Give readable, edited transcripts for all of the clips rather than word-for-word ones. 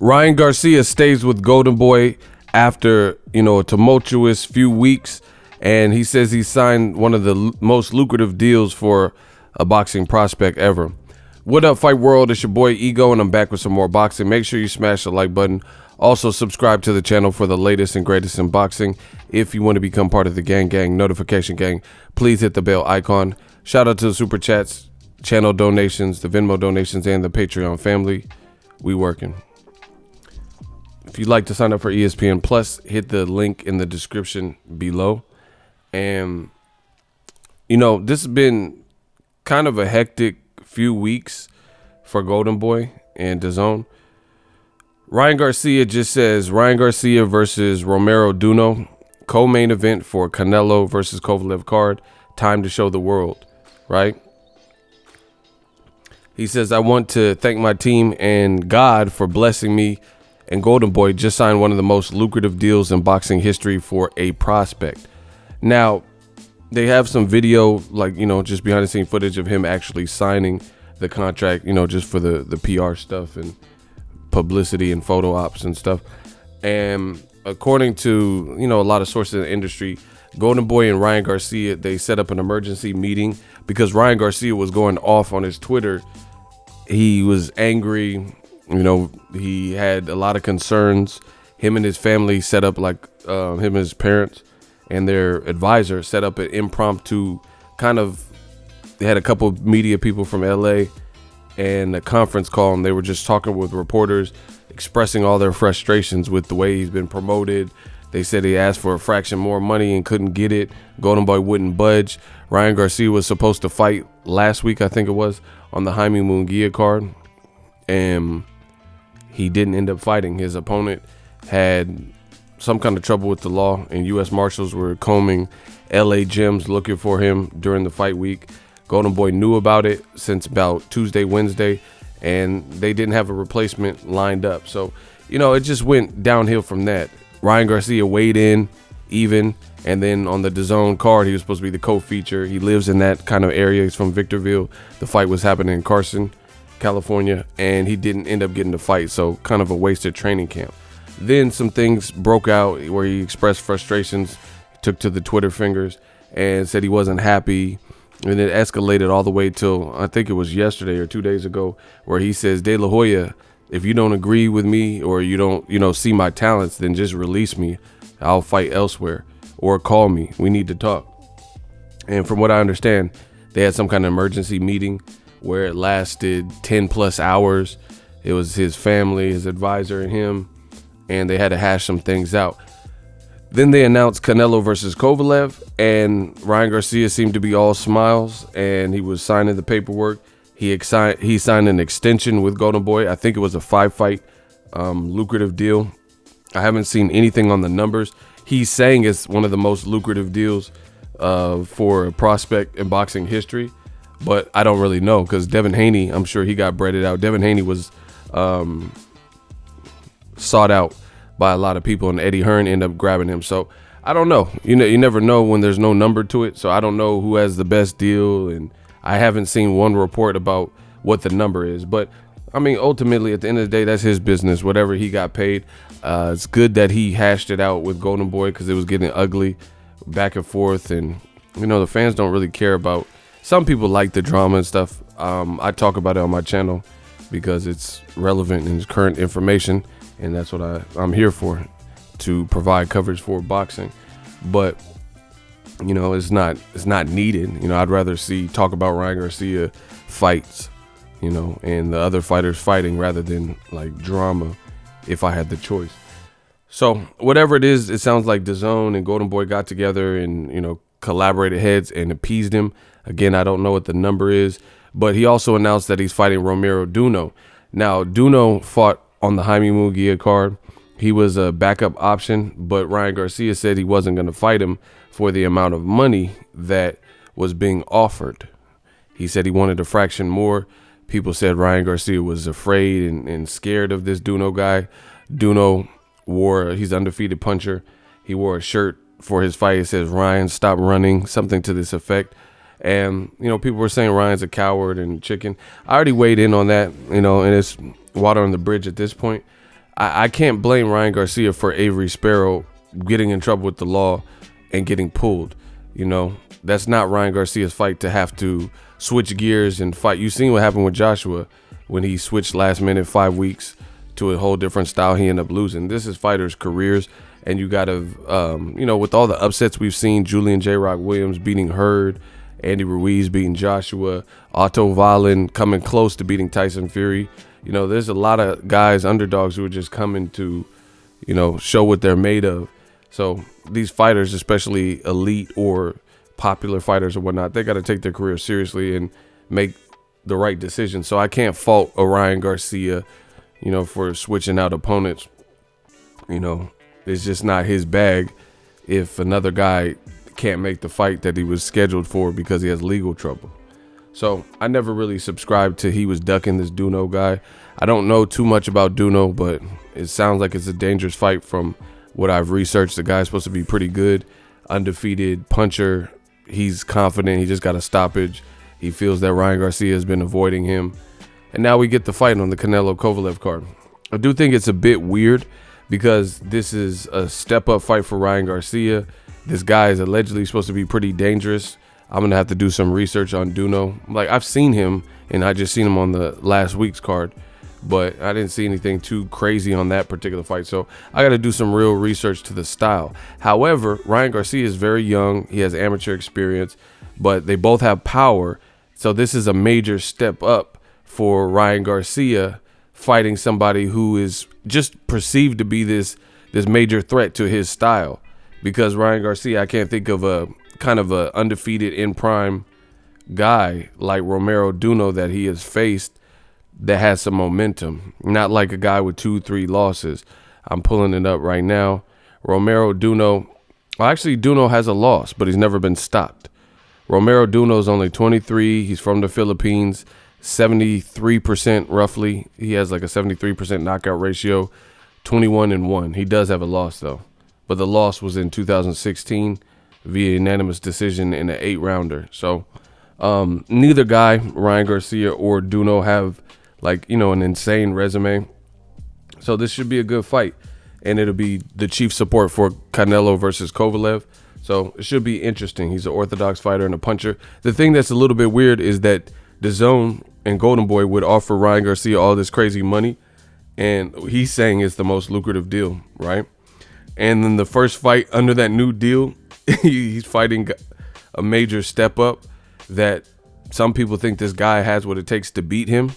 Ryan Garcia stays with Goldenboy after, a tumultuous few weeks, and he says he signed one of the most lucrative deals for a boxing prospect ever. What up, Fight World? It's your boy Ego, and I'm back with some more boxing. Make sure you smash the like button. Also, subscribe to the channel for the latest and greatest in boxing. If you want to become part of the gang notification gang, please hit the bell icon. Shout out to the super chats, channel donations, the Venmo donations, and the Patreon family. We working. If you'd like to sign up for ESPN Plus, hit the link in the description below. And, this has been kind of a hectic few weeks for Goldenboy and DAZN. Ryan Garcia just says Ryan Garcia versus Romero Duno, co-main event for Canelo versus Kovalev card. Time to show the world, right? He says, I want to thank my team and God for blessing me. And Goldenboy just signed one of the most lucrative deals in boxing history for a prospect. Now, they have some video, just behind the scene footage of him actually signing the contract, just for the PR stuff and publicity and photo ops and stuff. And according to, a lot of sources in the industry, Goldenboy and Ryan Garcia, they set up an emergency meeting because Ryan Garcia was going off on his Twitter. He was angry. He had a lot of concerns. Him and his family set up, him and his parents and their advisor set up an impromptu they had a couple of media people from LA and a conference call, and they were just talking with reporters, expressing all their frustrations with the way he's been promoted. They said he asked for a fraction more money and couldn't get it. Goldenboy wouldn't budge. Ryan Garcia was supposed to fight last week, I think it was, on the Jaime Munguia card. And he didn't end up fighting. His opponent had some kind of trouble with the law, and U.S. Marshals were combing L.A. gyms looking for him during the fight week. Goldenboy knew about it since about Tuesday, Wednesday, and they didn't have a replacement lined up. So, it just went downhill from that. Ryan Garcia weighed in even, and then on the DAZN card, he was supposed to be the co-feature. He lives in that kind of area. He's from Victorville. The fight was happening in Carson, California, and he didn't end up getting the fight, so kind of a wasted training camp. Then some things broke out where he expressed frustrations, took to the Twitter fingers and said he wasn't happy, and it escalated all the way till I think it was yesterday or 2 days ago, where he says, De La Hoya, if you don't agree with me or you don't see my talents, then just release me. I'll fight elsewhere, or call me. We need to talk. And from what I understand, they had some kind of emergency meeting where it lasted 10 plus hours. It was his family, his advisor, and him, and they had to hash some things out. Then they announced Canelo versus Kovalev, and Ryan Garcia seemed to be all smiles, and he was signing the paperwork. He signed an extension with Goldenboy. I think it was a 5-fight lucrative deal. I haven't seen anything on the numbers. He's saying it's one of the most lucrative deals for a prospect in boxing history. But I don't really know, because Devin Haney, I'm sure he got breaded out. Devin Haney was sought out by a lot of people, and Eddie Hearn ended up grabbing him. So I don't know. You never know when there's no number to it. So I don't know who has the best deal, and I haven't seen one report about what the number is. But I mean, ultimately, at the end of the day, that's his business. Whatever he got paid. It's good that he hashed it out with Goldenboy, because it was getting ugly back and forth, and the fans don't really care about. Some people like the drama and stuff. I talk about it on my channel because it's relevant and it's current information, and that's what I'm here for, to provide coverage for boxing. But it's not needed. I'd rather talk about Ryan Garcia fights, and the other fighters fighting, rather than like drama, if I had the choice. So whatever it is, it sounds like DAZN and Goldenboy got together and collaborated heads and appeased him. Again, I don't know what the number is, but he also announced that he's fighting Romero Duno. Now, Duno fought on the Jaime Munguia card. He was a backup option, but Ryan Garcia said he wasn't going to fight him for the amount of money that was being offered. He said he wanted a fraction more. People said Ryan Garcia was afraid and scared of this Duno guy. Duno he's an undefeated puncher. He wore a shirt for his fight. It says, Ryan, stop running, something to this effect. And, people were saying Ryan's a coward and chicken. I already weighed in on that, and it's water on the bridge at this point. I can't blame Ryan Garcia for Avery Sparrow getting in trouble with the law and getting pulled. That's not Ryan Garcia's fight to have to switch gears and fight. You seen what happened with Joshua when he switched last minute 5 weeks to a whole different style. He ended up losing. This is fighters' careers. And you got to, with all the upsets we've seen, Julian J. Rock Williams beating Hurd, Andy Ruiz beating Joshua, Otto Valen coming close to beating Tyson Fury. There's a lot of guys, underdogs, who are just coming to, show what they're made of. So these fighters, especially elite or popular fighters or whatnot, they got to take their career seriously and make the right decision. So I can't fault Ryan Garcia, for switching out opponents. It's just not his bag if another guy can't make the fight that he was scheduled for because he has legal trouble. So I never really subscribed to he was ducking this Duno guy. I don't know too much about Duno, but it sounds like it's a dangerous fight from what I've researched. The guy's supposed to be pretty good, undefeated puncher. He's confident. He just got a stoppage. He feels that Ryan Garcia has been avoiding him. And now we get the fight on the Canelo Kovalev card. I do think it's a bit weird because this is a step-up fight for Ryan Garcia. This guy is allegedly supposed to be pretty dangerous. I'm going to have to do some research on Duno. I've seen him, and I just seen him on the last week's card, but I didn't see anything too crazy on that particular fight. So I got to do some real research to the style. However, Ryan Garcia is very young. He has amateur experience, but they both have power. So this is a major step up for Ryan Garcia fighting somebody who is just perceived to be this major threat to his style. Because Ryan Garcia, I can't think of a kind of a undefeated in prime guy like Romero Duno that he has faced that has some momentum. Not like a guy with 2-3 losses. I'm pulling it up right now. Romero Duno, actually Duno has a loss, but he's never been stopped. Romero Duno's only 23. He's from the Philippines. 73% roughly. He has like a 73% knockout ratio. 21-1. He does have a loss though. But the loss was in 2016 via unanimous decision in an 8-rounder. So neither guy, Ryan Garcia or Duno, have an insane resume. So this should be a good fight. And it'll be the chief support for Canelo versus Kovalev. So it should be interesting. He's an orthodox fighter and a puncher. The thing that's a little bit weird is that DAZN and Goldenboy would offer Ryan Garcia all this crazy money. And he's saying it's the most lucrative deal, right? And then the first fight under that new deal, he's fighting a major step up that some people think this guy has what it takes to beat him.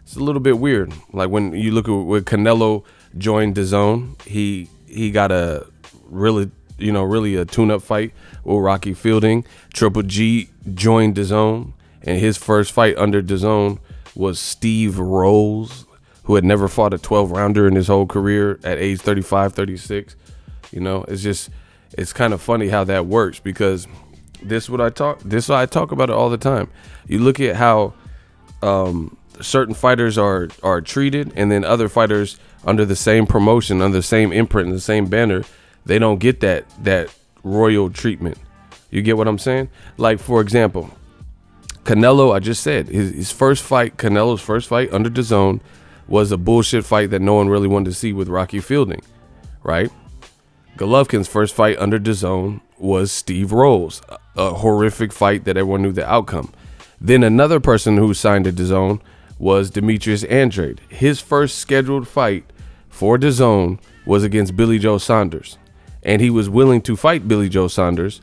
It's a little bit weird. Like when you look at when Canelo joined DAZN, he got a really a tune-up fight with Rocky Fielding. Triple G joined DAZN, and his first fight under DAZN was Steve Rolls, who had never fought a 12-rounder in his whole career at age 35, 36. It's kind of funny how that works because this is what I talk about it all the time. You look at how certain fighters are treated, and then other fighters under the same promotion, under the same imprint, and the same banner, they don't get that royal treatment. You get what I'm saying? Like, for example, Canelo, I just said, Canelo's first fight under DAZN was a bullshit fight that no one really wanted to see with Rocky Fielding, right? Golovkin's first fight under DAZN was Steve Rolls, a horrific fight that everyone knew the outcome. Then another person who signed to DAZN was Demetrius Andrade. His first scheduled fight for DAZN was against Billy Joe Saunders, and he was willing to fight Billy Joe Saunders,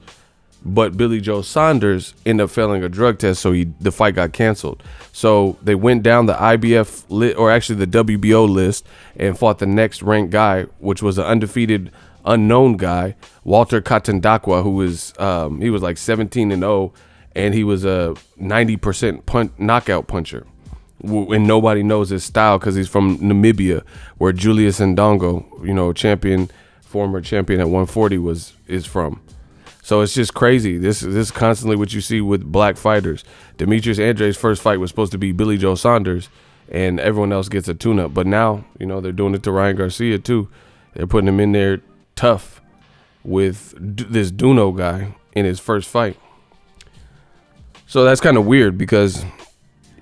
but Billy Joe Saunders ended up failing a drug test, so the fight got canceled. So they went down the IBF or actually the WBO list, and fought the next ranked guy, which was an undefeated unknown guy, Walter Katandakwa, who was he was like 17-0, and he was a 90% knockout puncher. And nobody knows his style because he's from Namibia, where Julius Ndongo, former champion at 140 is from. So it's just crazy. This is constantly what you see with black fighters. Demetrius Andrade's first fight was supposed to be Billy Joe Saunders, and everyone else gets a tune-up. But now, they're doing it to Ryan Garcia too. They're putting him in there tough. with this Duno guy in his first fight. So that's kind of weird, because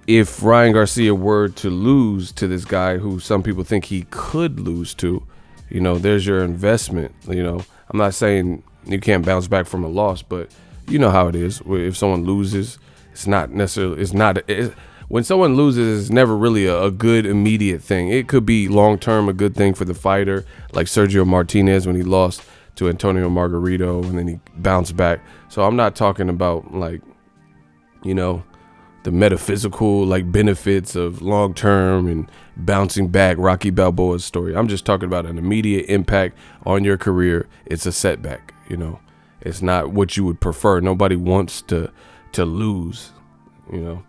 if Ryan Garcia were to lose to this guy who some people think he could lose to, you know, there's your investment. You know, I'm not saying you can't bounce back from a loss, but you know how it is. If someone loses, it's not necessarily, when someone loses, it's never really a good immediate thing. It could be long-term a good thing for the fighter, like Sergio Martinez when he lost to Antonio Margarito and then he bounced back. So I'm not talking about, like, you know, the metaphysical like benefits of long-term and bouncing back, Rocky Balboa's story. I'm just talking about an immediate impact on your career. It's a setback, you know. It's not what you would prefer. Nobody wants to lose, you know.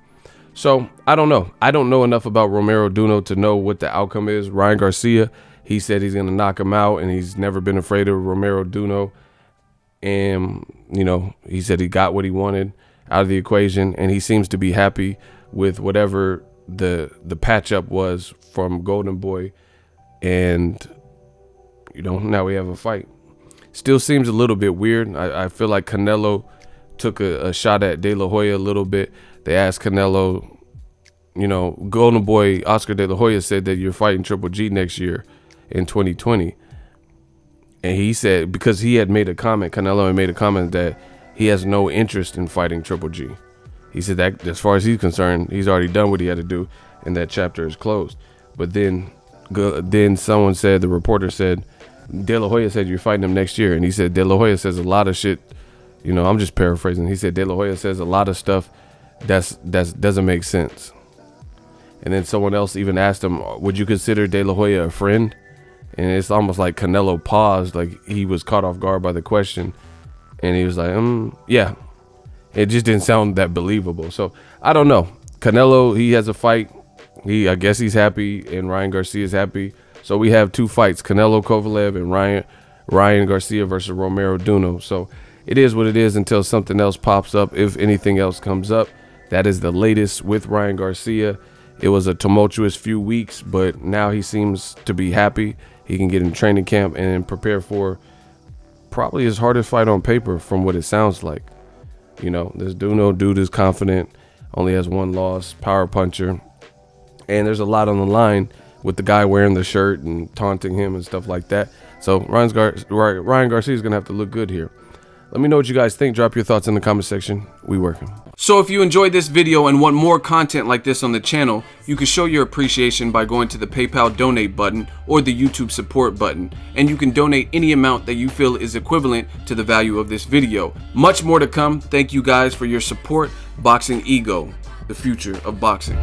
So I don't know. I don't know enough about Romero Duno to know what the outcome is. Ryan Garcia, he said he's going to knock him out, and he's never been afraid of Romero Duno. And, you know, he said he got what he wanted out of the equation, and he seems to be happy with whatever the patch up was from Goldenboy. And, you know, now we have a fight. Still seems a little bit weird. I feel like Canelo took a shot at De La Hoya a little bit. They asked Canelo, you know, Goldenboy, Oscar De La Hoya said that you're fighting Triple G next year in 2020. And he said, because he had made a comment, Canelo had made a comment that he has no interest in fighting Triple G. He said that as far as he's concerned, he's already done what he had to do and that chapter is closed. But then someone said, the reporter said, De La Hoya said you're fighting him next year. And he said De La Hoya says a lot of shit, you know, I'm just paraphrasing. He said De La Hoya says a lot of stuff that doesn't make sense. And then someone else even asked him, would you consider De La Hoya a friend? And it's almost like Canelo paused, like he was caught off guard by the question. And he was like, yeah. It just didn't sound that believable. So I don't know. Canelo, he has a fight. I guess he's happy, and Ryan Garcia is happy. So we have two fights, Canelo Kovalev and Ryan Garcia versus Romero Duno. So it is what it is until something else pops up, if anything else comes up. That is the latest with Ryan Garcia. It was a tumultuous few weeks, but now he seems to be happy. He can get in training camp and prepare for probably his hardest fight on paper from what it sounds like. You know, this Duno dude is confident, only has one loss, power puncher. And there's a lot on the line with the guy wearing the shirt and taunting him and stuff like that. So Ryan Garcia is going to have to look good here. Let me know what you guys think. Drop your thoughts in the comment section. We working. So if you enjoyed this video and want more content like this on the channel, you can show your appreciation by going to the PayPal donate button or the YouTube support button. And you can donate any amount that you feel is equivalent to the value of this video. Much more to come. Thank you guys for your support. Boxing Ego, the future of boxing.